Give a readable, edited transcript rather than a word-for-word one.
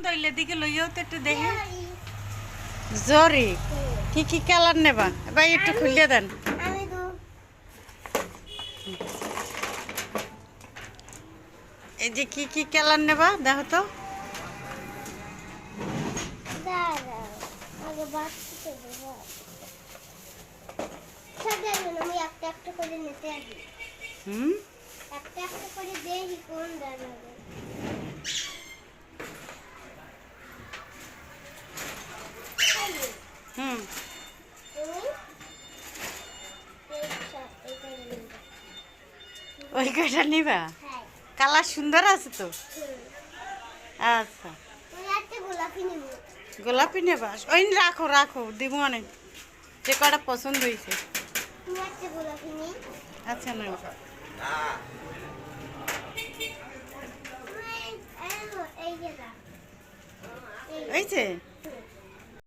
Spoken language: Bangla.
দইলে দিকে লইয়াও তো একটু দেখে জরি কি কি কালার নেবা ভাই একটু খুলে দেন। এই যে কি কি কালার নেবা দেখো তো। আমি একটা একটা করে নিতে আসি। একটা একটা করে দেখি কোন দাঁড়াবে। ওই কয়টা নিবা? কালার সুন্দর আছে তো। আচ্ছা গোলাপি নেবা? ওই রাখো রাখো দিব অনেক, যে কটা পছন্দ হয়েছে। আচ্ছা না হয়েছে।